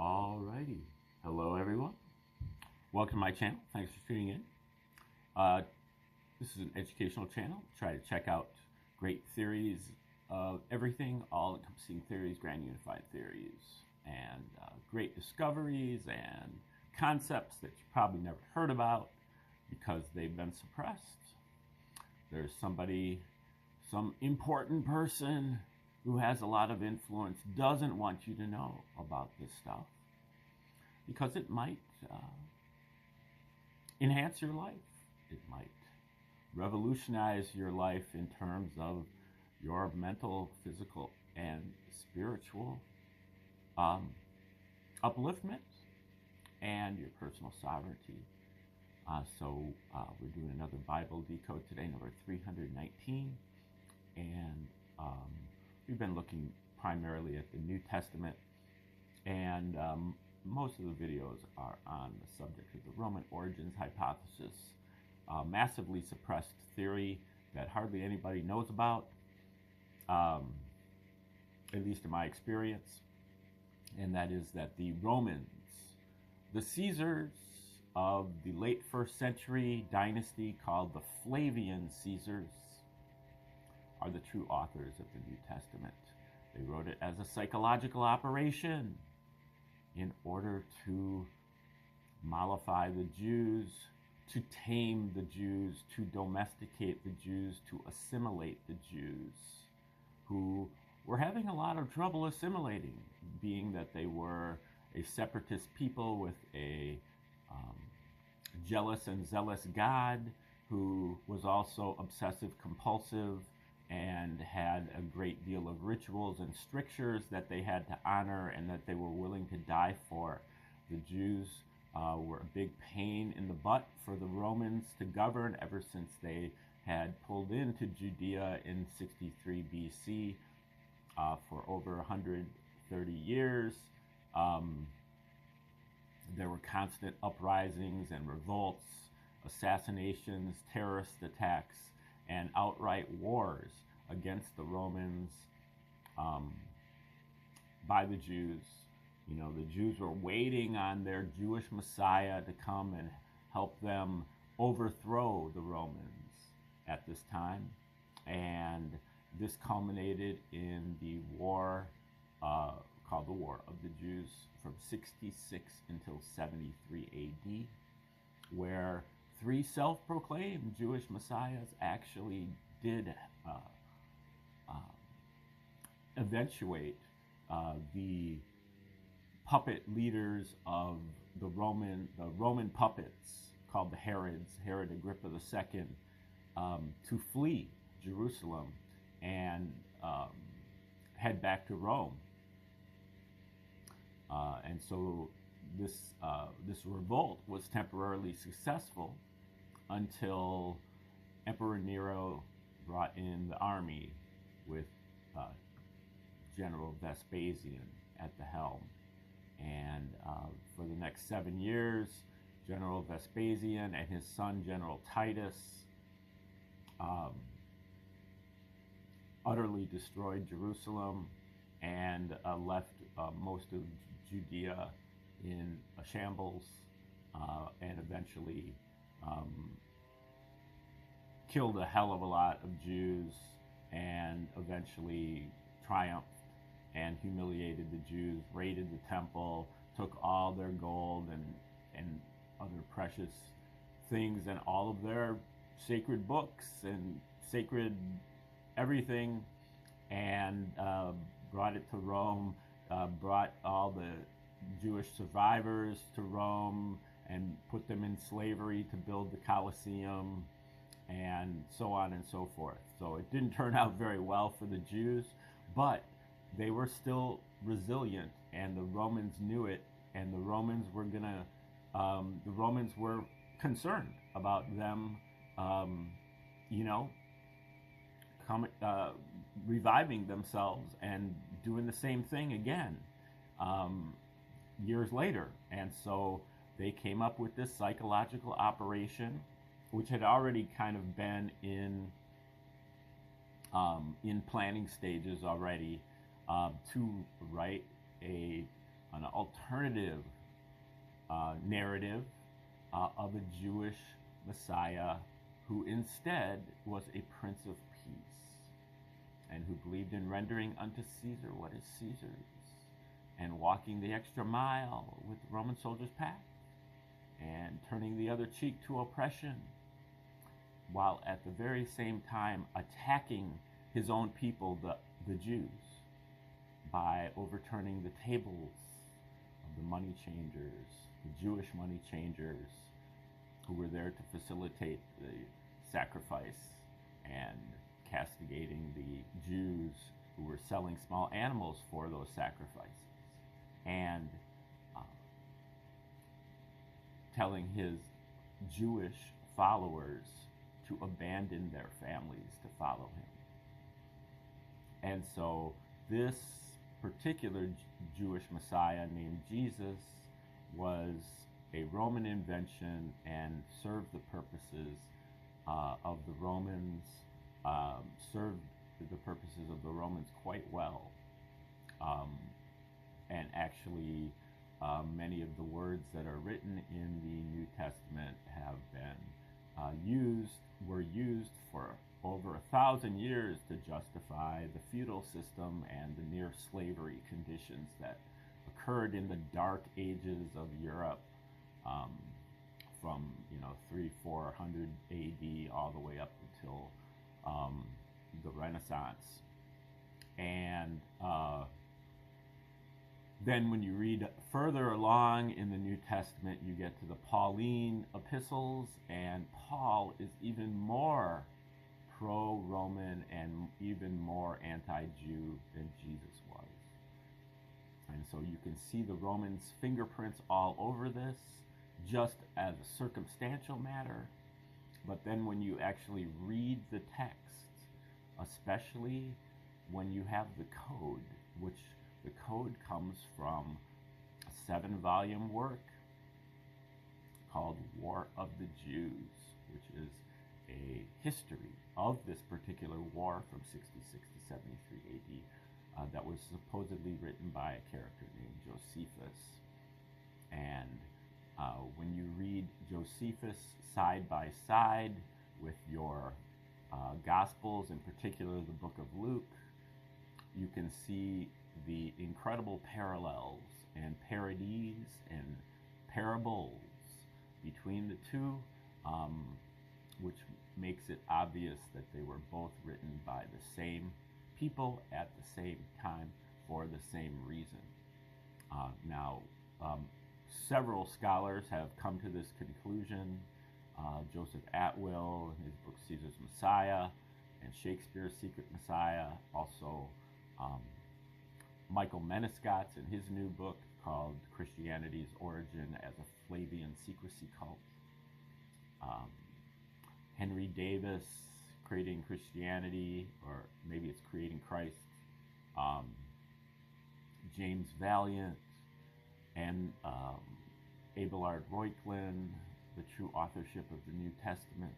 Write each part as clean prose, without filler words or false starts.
Alrighty. Hello, everyone. Welcome to my channel. Thanks for tuning in. This is an educational channel. Try to check out great theories of everything, all-encompassing theories, grand unified theories, and great discoveries and concepts that you probably never heard about because they've been suppressed. There's some important person who has a lot of influence doesn't want you to know about this stuff because it might enhance your life. It might revolutionize your life in terms of your mental, physical, and spiritual upliftment and your personal sovereignty. So we're doing another Bible Decode today, number 319, and we've been looking primarily at the New Testament, and most of the videos are on the subject of the Roman origins hypothesis, massively suppressed theory that hardly anybody knows about, at least in my experience, and that is that the Romans, the Caesars of the late 1st century dynasty called the Flavian Caesars, are the true authors of the New Testament. They wrote it as a psychological operation in order to mollify the Jews, to tame the Jews, to domesticate the Jews, to assimilate the Jews, who were having a lot of trouble assimilating, being that they were a separatist people with a jealous and zealous God who was also obsessive compulsive and had a great deal of rituals and strictures that they had to honor and that they were willing to die for. The Jews were a big pain in the butt for the Romans to govern ever since they had pulled into Judea in 63 BC for over 130 years. There were constant uprisings and revolts, assassinations, terrorist attacks, and outright wars against the Romans by the Jews. You know, the Jews were waiting on their Jewish Messiah to come and help them overthrow the Romans at this time. And this culminated in the war called the War of the Jews from 66 until 73 AD, where 3 self-proclaimed Jewish messiahs actually did eventuate the puppet leaders of the Roman puppets called the Herods, Herod Agrippa II, to flee Jerusalem and head back to Rome. And so this revolt was temporarily successful until Emperor Nero brought in the army with General Vespasian at the helm. And for the next 7 years, General Vespasian and his son General Titus utterly destroyed Jerusalem and left most of Judea in a shambles, and eventually killed a hell of a lot of Jews, and eventually triumphed and humiliated the Jews, raided the temple, took all their gold and other precious things and all of their sacred books and sacred everything, and brought it to Rome, brought all the Jewish survivors to Rome and put them in slavery to build the Colosseum, and so on and so forth. So it didn't turn out very well for the Jews, but they were still resilient, and the Romans knew it, and the Romans were concerned about them, reviving themselves and doing the same thing again years later. And so they came up with this psychological operation, which had already kind of been in planning stages already, to write a an alternative narrative of a Jewish Messiah who instead was a Prince of Peace and who believed in rendering unto Caesar what is Caesar's and walking the extra mile with the Roman soldiers' pact and turning the other cheek to oppression, while at the very same time attacking his own people, the Jews, by overturning the tables of the money changers, the Jewish money changers, who were there to facilitate the sacrifice and castigating the Jews who were selling small animals for those sacrifices, and telling his Jewish followers to abandon their families to follow him. And so this particular Jewish Messiah named Jesus was a Roman invention and served the purposes of the Romans, quite well. And actually, many of the words that are written in the New Testament have been were used for over 1,000 years to justify the feudal system and the near slavery conditions that occurred in the dark ages of Europe, from 300-400 AD all the way up until the Renaissance. And then when you read further along in the New Testament, you get to the Pauline epistles, and Paul is even more pro-Roman and even more anti-Jew than Jesus was. And so you can see the Romans' fingerprints all over this, just as a circumstantial matter. But then when you actually read the text, especially when you have the Code, which the Code comes from a 7-volume work called War of the Jews, which is a history of this particular war from 66 to 73 AD that was supposedly written by a character named Josephus. And when you read Josephus side by side with your Gospels, in particular the book of Luke, you can see the incredible parallels and parodies and parables between the two, which makes it obvious that they were both written by the same people at the same time for the same reason. Now, several scholars have come to this conclusion. Joseph Atwill in his book Caesar's Messiah, and Shakespeare's Secret Messiah. Also, Michael Menescot's in his new book called Christianity's Origin as a Flavian Secrecy Cult. Henry Davis, Creating Christianity, or maybe it's Creating Christ. James Valiant, and Abelard Reuchlin, The True Authorship of the New Testament.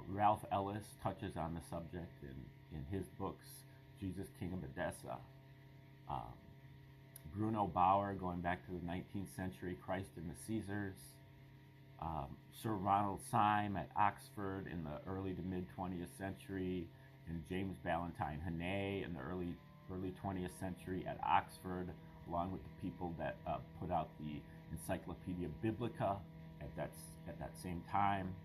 Ralph Ellis touches on the subject in his books, Jesus, King of Edessa. Bruno Bauer, going back to the 19th century, Christ and the Caesars. Sir Ronald Syme at Oxford in the early to mid 20th century, and James Ballantyne Hannay in the early 20th century at Oxford, along with the people that put out the Encyclopedia Biblica at that same time.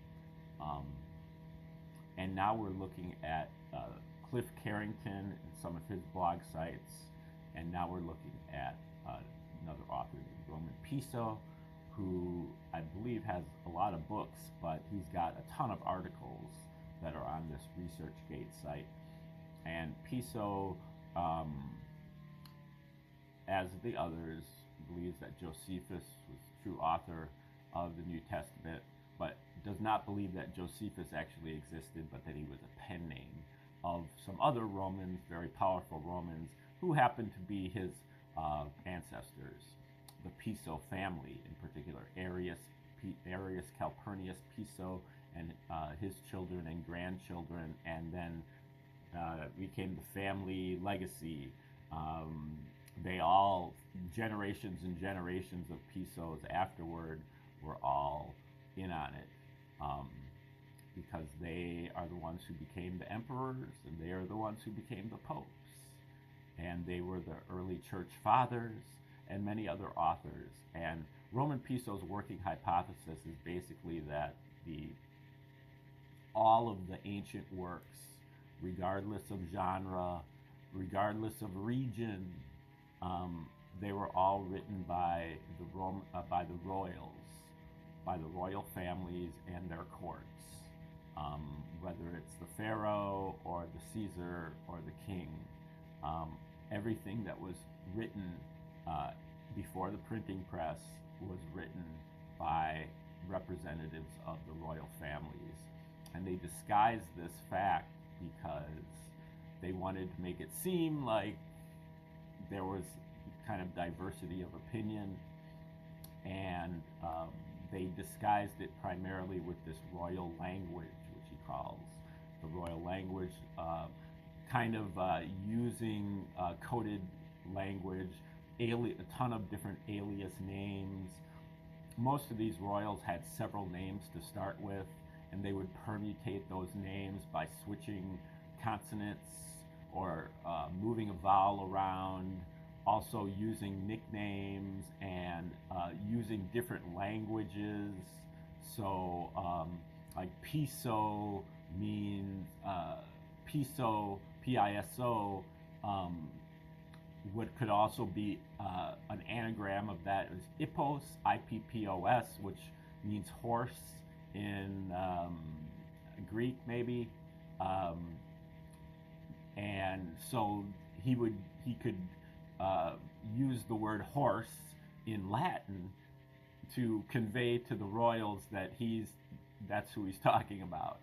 And now we're looking at Cliff Carrington and some of his blog sites, and now we're looking at another author named Roman Piso, who I believe has a lot of books, but he's got a ton of articles that are on this ResearchGate site. And Piso, as the others, believes that Josephus was the true author of the New Testament, but does not believe that Josephus actually existed, but that he was a pen name of some other Romans, very powerful Romans, who happened to be his ancestors, the Piso family, in particular Arius Calpurnius Piso and his children and grandchildren, and then became the family legacy. They all generations and generations of Pisos afterward were all in on it, because they are the ones who became the emperors, and they are the ones who became the popes. And they were the early church fathers and many other authors. And Roman Piso's working hypothesis is basically that all of the ancient works, regardless of genre, regardless of region, they were all written by the royals, by the royal families and their courts, whether it's the pharaoh or the Caesar or the king. Everything that was written before the printing press was written by representatives of the royal families. And they disguised this fact because they wanted to make it seem like there was kind of diversity of opinion, and they disguised it primarily with this royal language, which he calls the royal language, kind of using coded language, a ton of different alias names. Most of these royals had several names to start with, and they would permutate those names by switching consonants or moving a vowel around, also using nicknames and using different languages. So like Piso means Piso, P-I-S-O, what could also be an anagram of that is Ippos, I-P-P-O-S, which means horse in Greek maybe. And so he could use the word horse in Latin to convey to the royals that that's who he's talking about.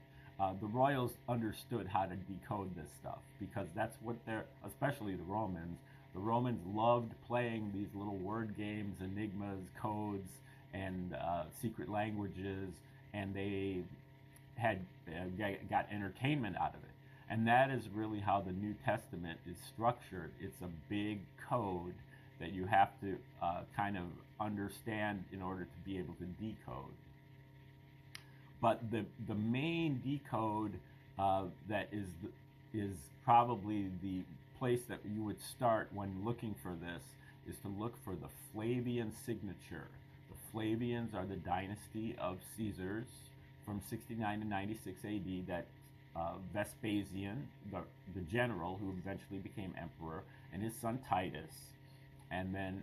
The royals understood how to decode this stuff, because that's what especially the Romans loved playing these little word games, enigmas, codes, and secret languages, and they had got entertainment out of it. And that is really how the New Testament is structured. It's a big code that you have to kind of understand in order to be able to decode. But the main decode that is probably the place that you would start when looking for this is to look for the Flavian signature. The Flavians are the dynasty of Caesars from 69 to 96 AD that Vespasian, the general who eventually became emperor, and his son Titus, and then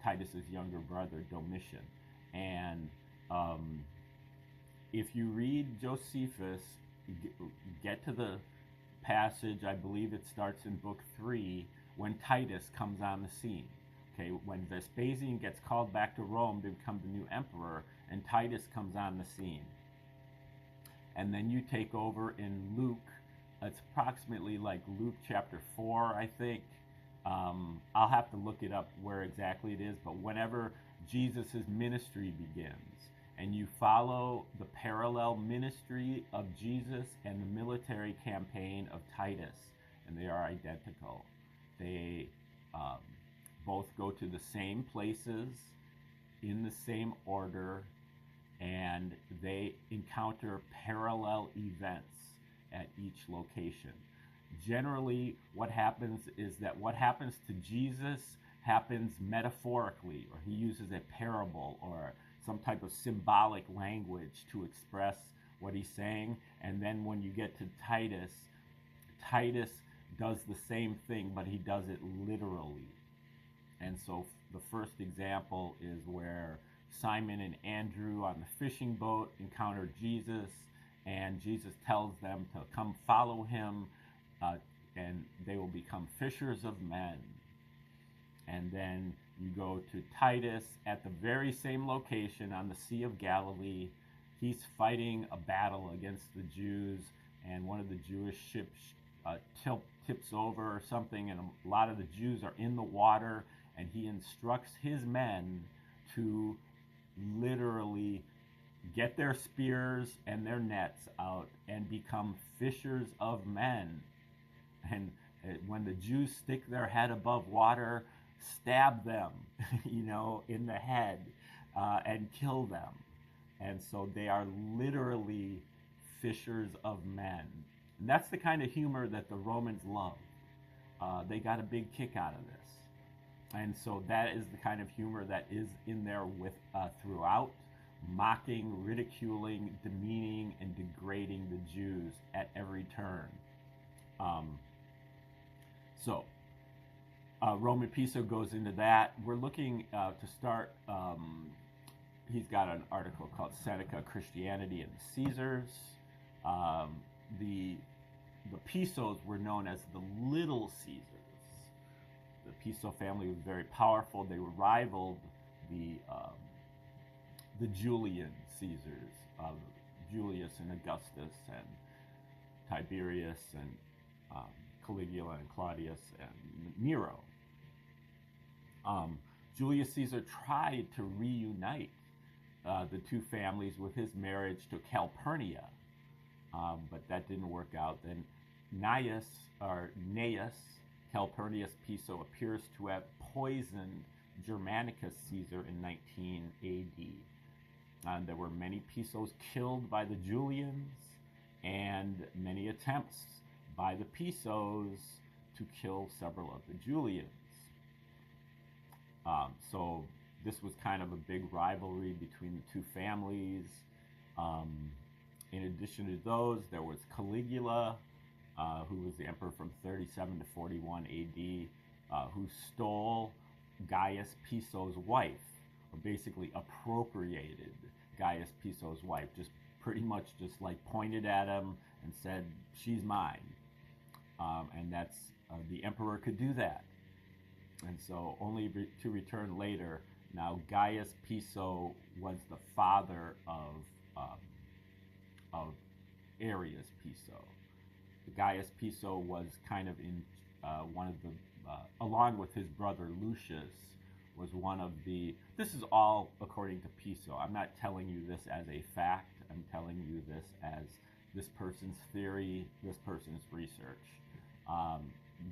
Titus's younger brother Domitian. And if you read Josephus, get to the passage, I believe it starts in book 3, when Titus comes on the scene. Okay, when Vespasian gets called back to Rome to become the new emperor, and Titus comes on the scene. And then you take over in Luke. It's approximately like Luke chapter 4, I think. I'll have to look it up where exactly it is, but whenever Jesus' ministry begins, and you follow the parallel ministry of Jesus and the military campaign of Titus, and they are identical. They both go to the same places in the same order, and they encounter parallel events at each location. Generally, what happens is that what happens to Jesus happens metaphorically, or he uses a parable or some type of symbolic language to express what he's saying. And then when you get to Titus, Titus does the same thing, but he does it literally. And so the first example is where Simon and Andrew on the fishing boat encounter Jesus, and Jesus tells them to come follow him, and they will become fishers of men. And then you go to Titus at the very same location on the Sea of Galilee. He's fighting a battle against the Jews, and one of the Jewish ships tips over or something, and a lot of the Jews are in the water, and he instructs his men to literally get their spears and their nets out and become fishers of men. And when the Jews stick their head above water, stab them, in the head, and kill them. And so they are literally fishers of men. And that's the kind of humor that the Romans love. They got a big kick out of this. And so that is the kind of humor that is in there with throughout, mocking, ridiculing, demeaning, and degrading the Jews at every turn. Roman Piso goes into that. We're looking to start. He's got an article called Seneca, Christianity and the Caesars. The Pisos were known as the Little Caesars. The Piso family was very powerful. They rivaled the Julian Caesars of Julius and Augustus and Tiberius and Caligula and Claudius and Nero. Julius Caesar tried to reunite the two families with his marriage to Calpurnia, but that didn't work out. Then Gnaeus Calpurnius Piso appears to have poisoned Germanicus Caesar in 19 AD. There were many Pisos killed by the Julians and many attempts by the Pisos to kill several of the Julians. So this was kind of a big rivalry between the two families. In addition to those, there was Caligula, who was the emperor from 37 to 41 AD, who stole Gaius Piso's wife, or basically appropriated Gaius Piso's wife, just pretty much just like pointed at him and said, "She's mine." And that's the emperor could do that. And so only to return later. Now Gaius Piso was the father of Arius Piso. Gaius Piso was kind of in one of the, along with his brother Lucius, was one of the, this is all according to Piso. I'm not telling you this as a fact. I'm telling you this as this person's theory, this person's research.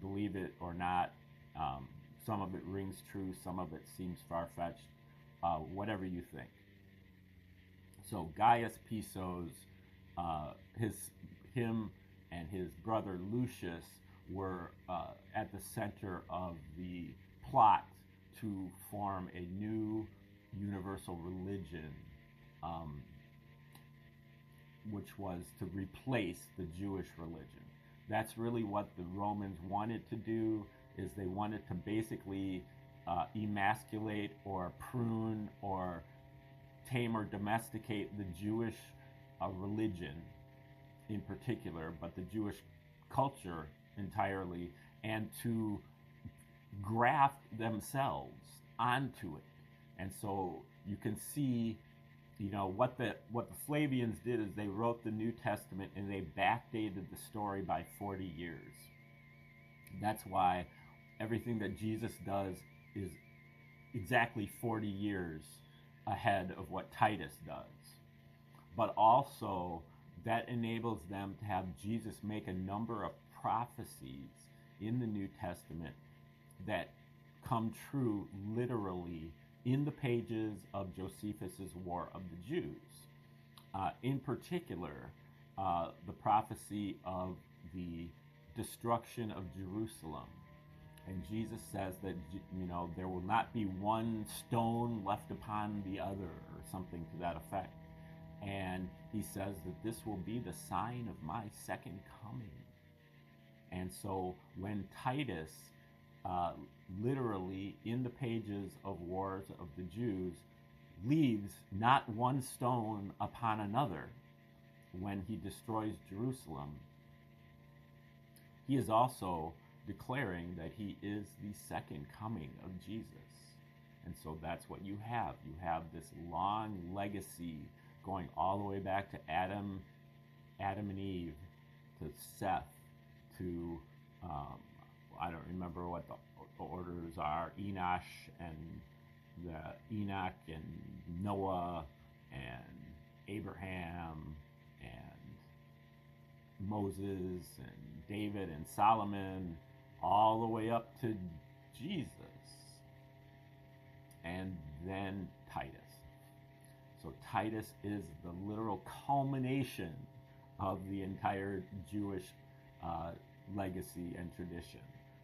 Believe it or not, some of it rings true, some of it seems far-fetched, whatever you think. So Gaius Piso's, him and his brother Lucius were at the center of the plot to form a new universal religion, which was to replace the Jewish religion. That's really what the Romans wanted to do, is they wanted to basically emasculate or prune or tame or domesticate the Jewish religion in particular, but the Jewish culture entirely, and to graft themselves onto it. And so you can see, what the Flavians did is they wrote the New Testament and they backdated the story by 40 years. That's why everything that Jesus does is exactly 40 years ahead of what Titus does. But also, that enables them to have Jesus make a number of prophecies in the New Testament that come true literally in the pages of Josephus's War of the Jews. In particular, the prophecy of the destruction of Jerusalem. And Jesus says that, there will not be one stone left upon the other, or something to that effect. And he says that this will be the sign of my second coming. And so when Titus, literally in the pages of Wars of the Jews, leaves not one stone upon another when he destroys Jerusalem, he is also declaring that he is the second coming of Jesus. And so that's what you have. You have this long legacy going all the way back to Adam and Eve, to Seth, to, I don't remember what the orders are, Enoch and Noah and Abraham and Moses and David and Solomon, all the way up to Jesus. So Titus is the literal culmination of the entire Jewish legacy and tradition.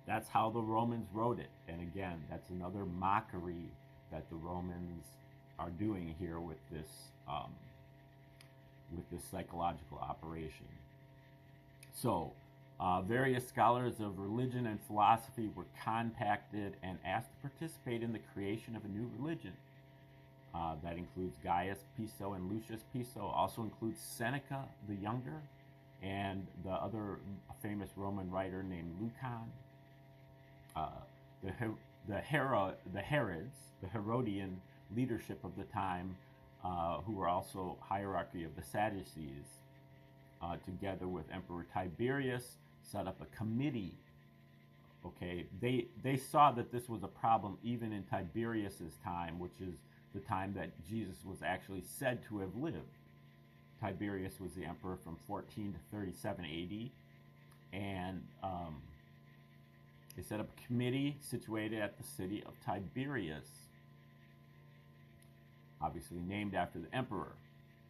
That's how the Romans wrote it. And again, that's another mockery that the Romans are doing here with this psychological operation. So, various scholars of religion and philosophy were contacted and asked to participate in the creation of a new religion. That includes Gaius Piso and Lucius Piso, also includes Seneca the Younger, and the other famous Roman writer named Lucan. The Herods, the Herodian leadership of the time, who were also hierarchy of the Sadducees, together with Emperor Tiberius, set up a committee. Okay, they saw that this was a problem even in Tiberius's time, which is the time that Jesus was actually said to have lived. Tiberius was the emperor from 14 to 37 AD, and they set up a committee situated at the city of Tiberias, obviously named after the emperor.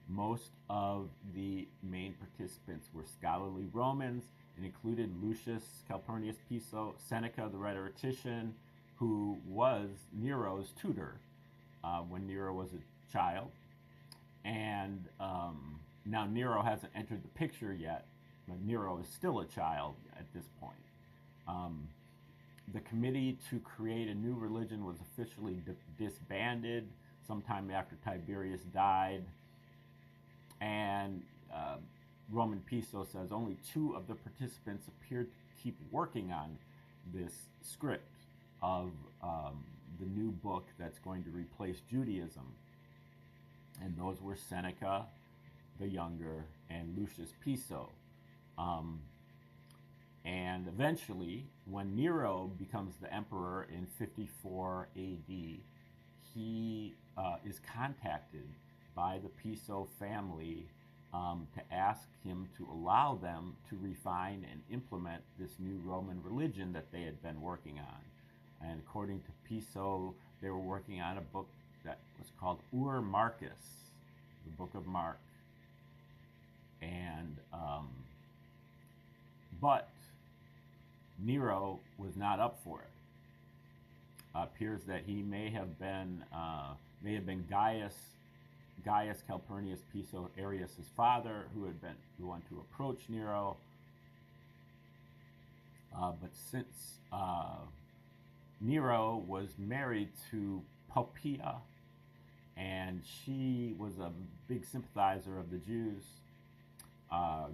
Most of the main participants were scholarly Romans and included Lucius Calpurnius Piso, Seneca the rhetorician, who was Nero's tutor when Nero was a child. And now Nero hasn't entered the picture yet, but Nero is still a child at this point. The committee to create a new religion was officially disbanded sometime after Tiberius died. And Roman Piso says only 2 of the participants appeared to keep working on this script of the new book that's going to replace Judaism. And those were Seneca the Younger and Lucius Piso. And eventually, when Nero becomes the emperor in 54 AD, he is contacted by the Piso family to ask him to allow them to refine and implement this new Roman religion that they had been working on. And according to Piso, they were working on a book that was called Marcus, the Book of Mark. And but Nero was not up for it. Appears that he may have been Gaius Calpurnius Piso Arius' father, who had been the one to approach Nero. But since Nero was married to Poppaea, and she was a big sympathizer of the Jews,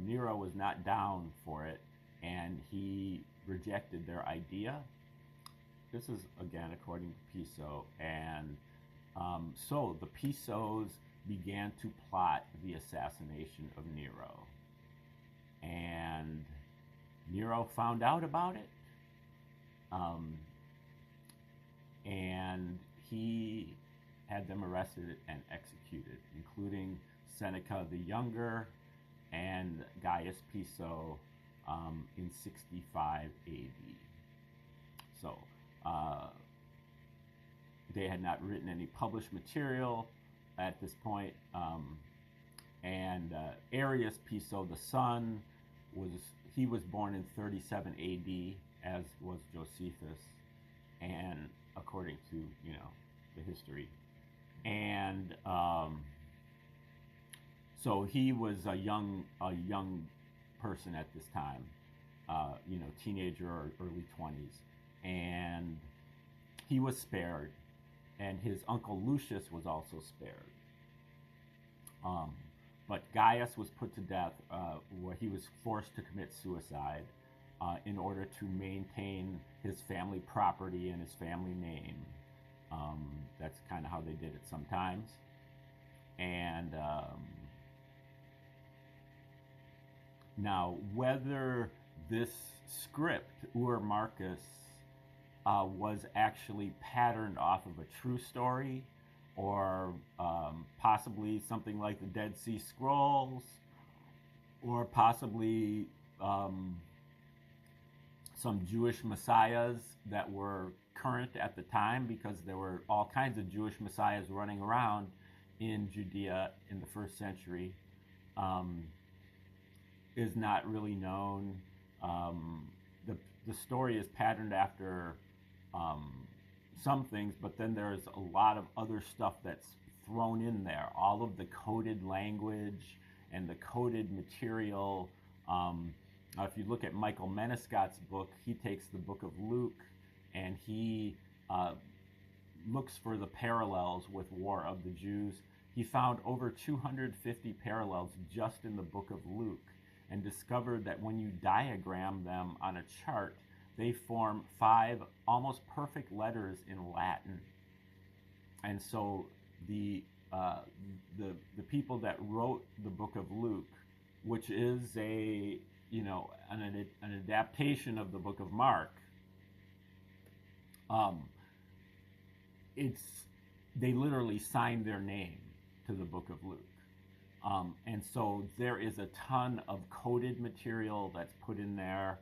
Nero was not down for it, and he rejected their idea. This is, again, according to Piso. And so the Pisos began to plot the assassination of Nero. And Nero found out about it. And he had them arrested and executed, including Seneca the Younger and Gaius Piso in 65 AD. So they had not written any published material at this point. And Arius Piso, the son, was born in 37 AD, as was Josephus, and according to the history. And so he was a young person at this time, teenager or early 20s, and he was spared, and his uncle Lucius was also spared. But Gaius was put to death, where he was forced to commit suicide in order to maintain his family property and his family name. That's kind of how they did it sometimes. And now, whether this script, Marcus, was actually patterned off of a true story, or possibly something like the Dead Sea Scrolls, or possibly some Jewish messiahs that were current at the time, because there were all kinds of Jewish messiahs running around in Judea in the first century is not really known. The story is patterned after some things, but then there's a lot of other stuff that's thrown in there. All of the coded language and the coded material. If you look at Michael Menescott's book, he takes the book of Luke and he looks for the parallels with War of the Jews. He found over 250 parallels just in the book of Luke and discovered that when you diagram them on a chart, they form 5 almost perfect letters in Latin. And so the people that wrote the book of Luke, which is an adaptation of the book of Mark, they literally signed their name to the book of Luke. And so there is a ton of coded material that's put in there,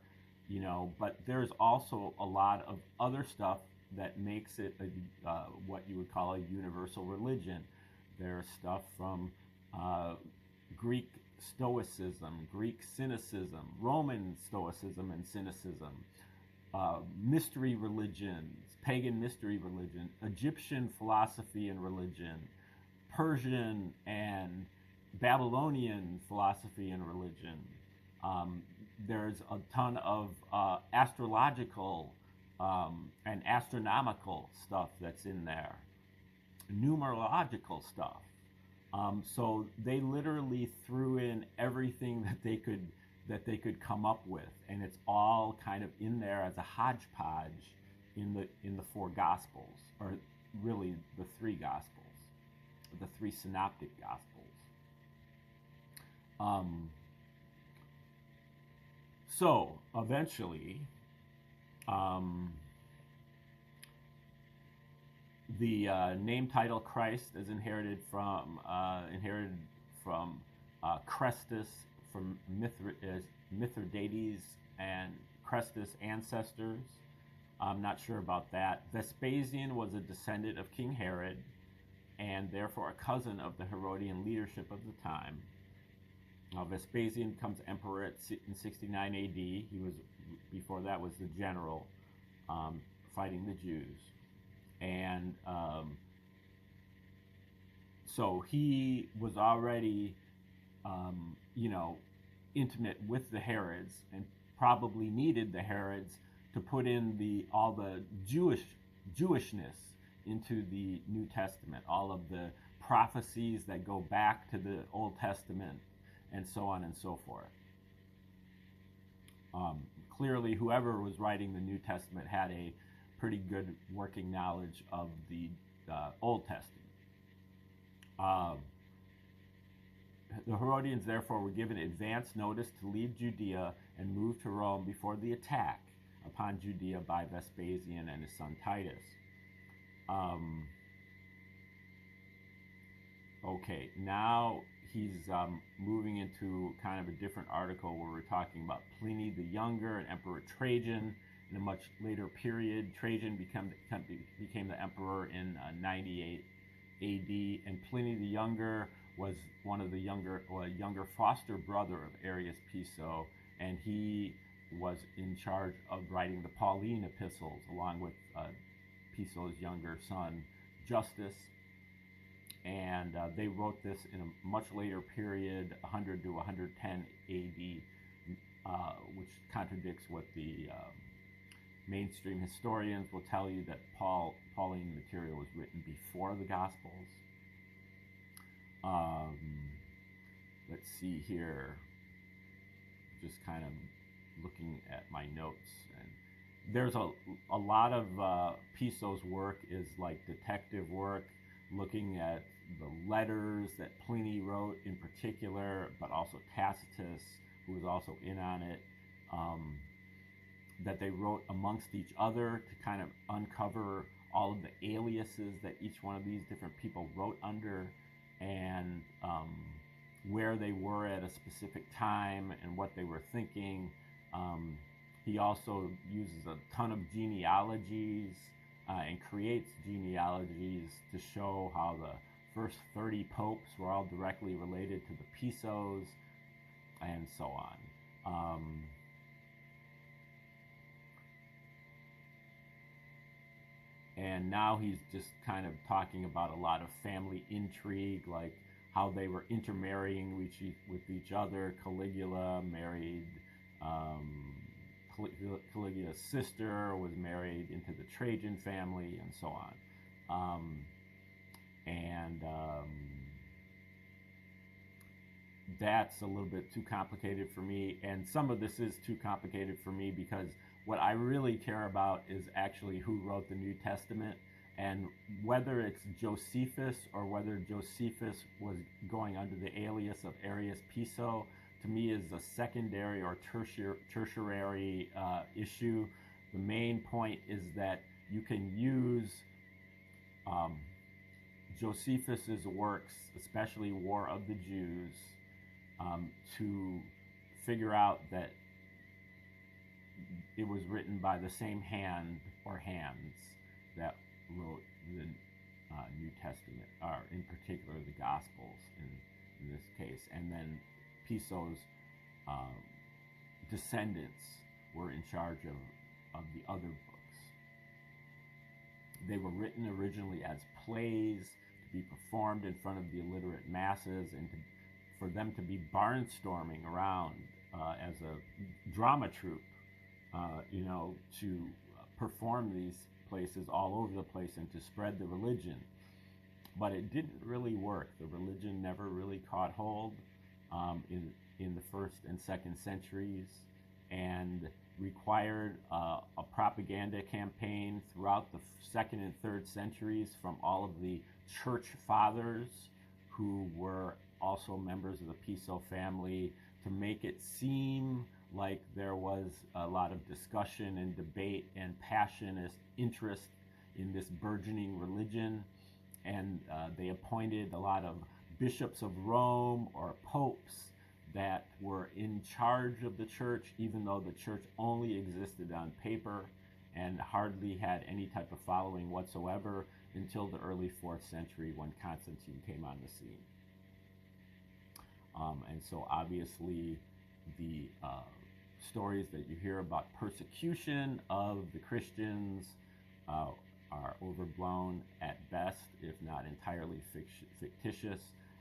but there's also a lot of other stuff that makes it what you would call a universal religion. There's stuff from Greek Stoicism, Greek Cynicism, Roman Stoicism and Cynicism, mystery religions, pagan mystery religion, Egyptian philosophy and religion, Persian and Babylonian philosophy and religion. There's a ton of astrological and astronomical stuff that's in there, numerological stuff. So they literally threw in everything that they could come up with, and it's all kind of in there as a hodgepodge in the 4 Gospels, or really the 3 Gospels, the 3 synoptic Gospels. So eventually, the name title Christ is inherited from Crestus, from Mithridates and Crestus ancestors. I'm not sure about that. Vespasian was a descendant of King Herod, and therefore a cousin of the Herodian leadership of the time. Vespasian becomes emperor in 69 AD. Before that was the general fighting the Jews. And so he was already, intimate with the Herods, and probably needed the Herods to put in all the Jewishness into the New Testament, all of the prophecies that go back to the Old Testament, and so on and so forth. Clearly, whoever was writing the New Testament had a pretty good working knowledge of the Old Testament. The Herodians, therefore, were given advance notice to leave Judea and move to Rome before the attack upon Judea by Vespasian and his son Titus. Okay, now he's moving into kind of a different article where we're talking about Pliny the Younger and Emperor Trajan. In a much later period, Trajan became the emperor in 98 AD, and Pliny the Younger was one of the younger foster brother of Arius Piso, and he was in charge of writing the Pauline epistles along with Piso's younger son Justus. And they wrote this in a much later period, 100 to 110 AD, which contradicts what the mainstream historians will tell you, that Pauline material was written before the Gospels. Let's see here, just kind of looking at my notes, and there's a lot of Piso's work is like detective work, looking at the letters that Pliny wrote in particular, but also Tacitus, who was also in on it, that they wrote amongst each other to kind of uncover all of the aliases that each one of these different people wrote under, and where they were at a specific time and what they were thinking. He also uses a ton of genealogies and creates genealogies to show how the first 30 popes were all directly related to the Pisos, and so on. And now he's just kind of talking about a lot of family intrigue, like how they were intermarrying with each other. Caligula married, Caligula's sister was married into the Trajan family, and so on. That's a little bit too complicated for me, and some of this is too complicated for me because what I really care about is actually who wrote the New Testament, and whether it's Josephus or whether Josephus was going under the alias of Arius Piso, to me is a secondary or tertiary issue. The main point is that you can use Josephus's works, especially War of the Jews, to figure out that it was written by the same hand or hands that wrote the New Testament, or in particular the Gospels in this case. And then Piso's descendants were in charge of the other books. They were written originally as plays to be performed in front of the illiterate masses, and for them to be barnstorming around as a drama troupe, to perform these places all over the place and to spread the religion. But it didn't really work. The religion never really caught hold in the first and second centuries, and required a propaganda campaign throughout the second and third centuries from all of the church fathers who were also members of the Piso family, to make it seem like there was a lot of discussion and debate and passionate interest in this burgeoning religion. And they appointed a lot of bishops of Rome or popes that were in charge of the church, even though the church only existed on paper and hardly had any type of following whatsoever until the early 4th century, when Constantine came on the scene. And so obviously the stories that you hear about persecution of the Christians are overblown at best, if not entirely fictitious,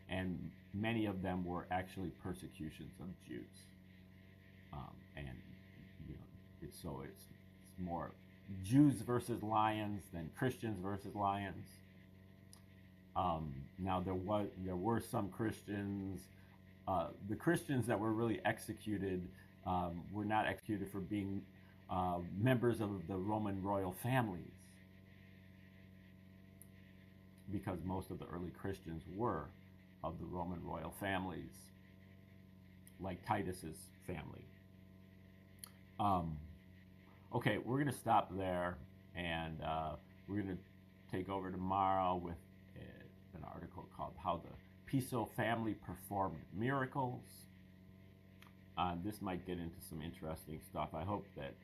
and many of them were actually persecutions of Jews. It's more Jews versus lions than Christians versus lions. Now there were some Christians. The Christians that were really executed were not executed for being members of the Roman royal families, because most of the early Christians were of the Roman royal families, like Titus's family. Okay, we're going to stop there, and we're going to take over tomorrow with an article called How the Piso Family Performed Miracles. This might get into some interesting stuff. I hope that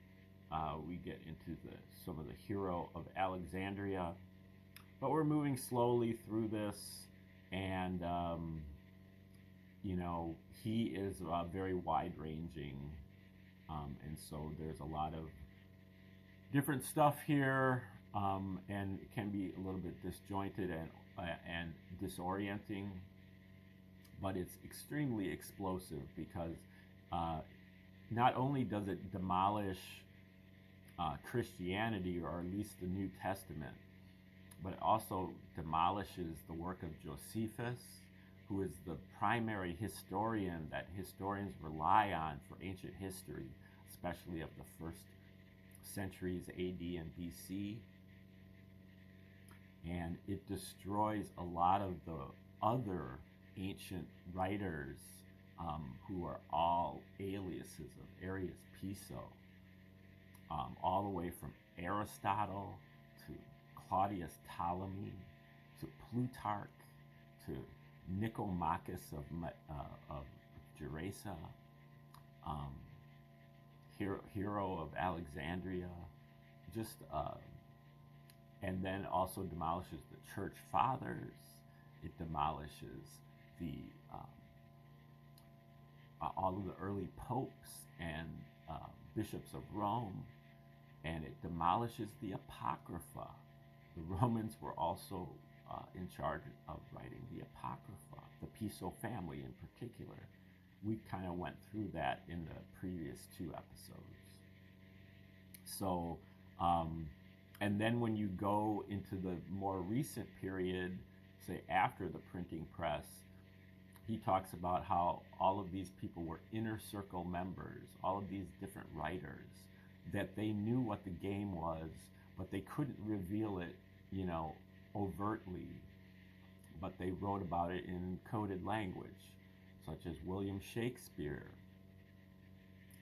we get into some of the hero of Alexandria. But we're moving slowly through this, and he is very wide-ranging, and so there's a lot of different stuff here, and it can be a little bit disjointed and disorienting, but it's extremely explosive because not only does it demolish Christianity, or at least the New Testament, but it also demolishes the work of Josephus, who is the primary historian that historians rely on for ancient history, especially of the first centuries AD and BC. And it destroys a lot of the other ancient writers who are all aliases of Arius Piso, all the way from Aristotle to Claudius Ptolemy to Plutarch to Nicomachus of Gerasa, hero of Alexandria, and then also demolishes the church fathers it demolishes the all of the early popes and bishops of Rome, and it demolishes the Apocrypha. The Romans were also in charge of writing the Apocrypha, the Piso family in particular. We kind of went through that in the previous 2 episodes. So, and then when you go into the more recent period, say after the printing press, he talks about how all of these people were inner circle members, all of these different writers, that they knew what the game was, but they couldn't reveal it, overtly. But they wrote about it in coded language, such as William Shakespeare.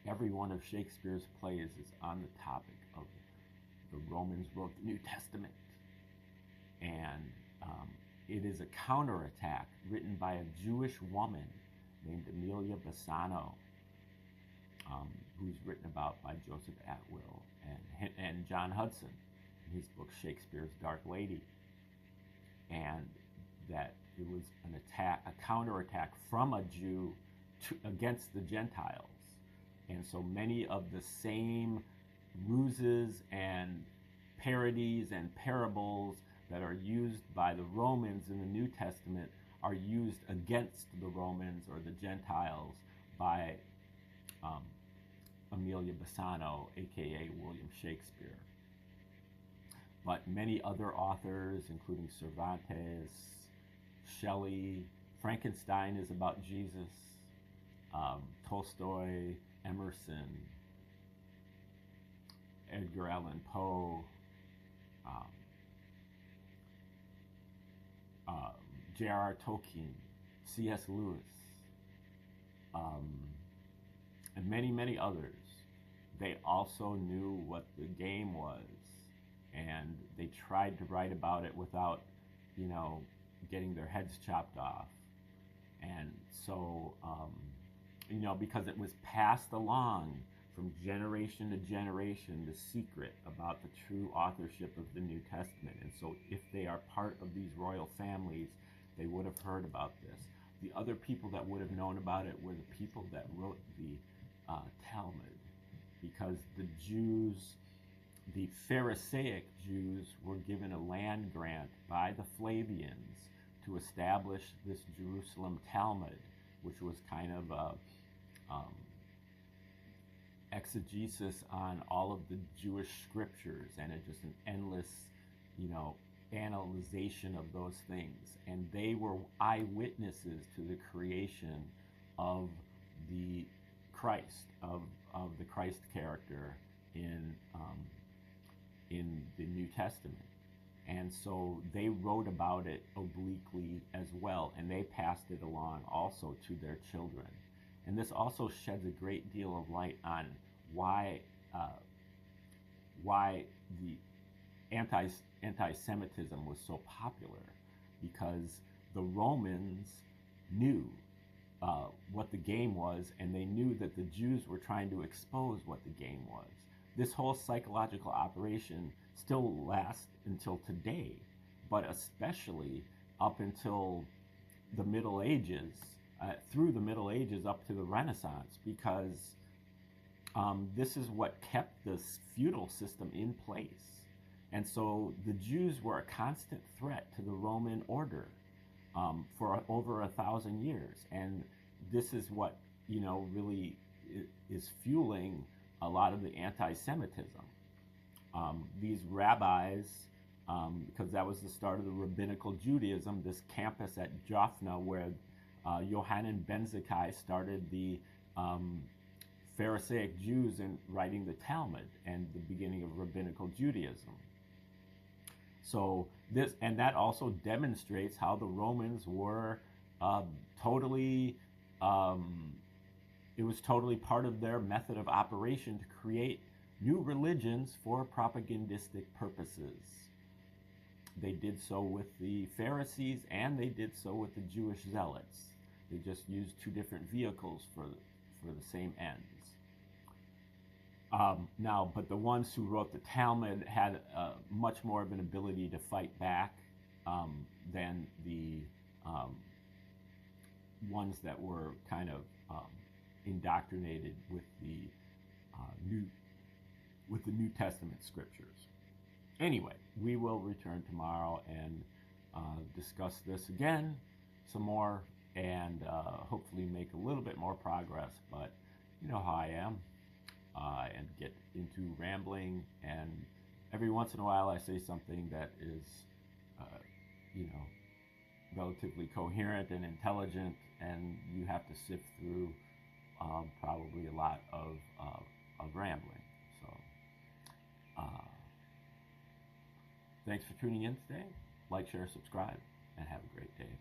Every one of Shakespeare's plays is on the topic of the Romans wrote the New Testament. And it is a counterattack written by a Jewish woman named Amelia Bassano, who's written about by Joseph Atwill and John Hudson in his book Shakespeare's Dark Lady. And that it was an attack, a counterattack from a Jew against the Gentiles. And so many of the same ruses and parodies and parables that are used by the Romans in the New Testament are used against the Romans or the Gentiles by Amelia Bassano, aka William Shakespeare. But many other authors, including Cervantes, Shelley, Frankenstein is about Jesus, Tolstoy, Emerson, Edgar Allan Poe, J.R.R. Tolkien, C.S. Lewis, and many, many others. They also knew what the game was, and they tried to write about it without, getting their heads chopped off. And so, because it was passed along from generation to generation, the secret about the true authorship of the New Testament. And so if they are part of these royal families, they would have heard about this. The other people that would have known about it were the people that wrote the Talmud, because the Jews, the Pharisaic Jews, were given a land grant by the Flavians to establish this Jerusalem Talmud, which was kind of a exegesis on all of the Jewish scriptures, and it's just an endless, analyzation of those things. And they were eyewitnesses to the creation of the Christ, of the Christ character in the New Testament. And so they wrote about it obliquely as well, and they passed it along also to their children. And this also sheds a great deal of light on why the anti-Semitism was so popular, because the Romans knew what the game was, and they knew that the Jews were trying to expose what the game was. This whole psychological operation still lasts until today, but especially up until the Middle Ages, through the Middle Ages up to the Renaissance, because this is what kept this feudal system in place. And so the Jews were a constant threat to the Roman order for over 1,000 years. And this is what, really is fueling a lot of the anti-Semitism. These rabbis, because that was the start of the rabbinical Judaism, this campus at Jaffna where Yohanan ben Zakkai started the Pharisaic Jews in writing the Talmud and the beginning of rabbinical Judaism. So that also demonstrates how the Romans were totally, it was totally part of their method of operation to create new religions for propagandistic purposes. They did so with the Pharisees, and they did so with the Jewish zealots. They just used two different vehicles for the same ends. But the ones who wrote the Talmud had much more of an ability to fight back than the ones that were kind of indoctrinated with the New Testament scriptures. Anyway, we will return tomorrow and discuss this again some more, and hopefully make a little bit more progress. But you know how I am, and get into rambling, and every once in a while I say something that is, you know, relatively coherent and intelligent, and you have to sift through probably a lot of rambling. So, thanks for tuning in today. Like, share, subscribe, and have a great day.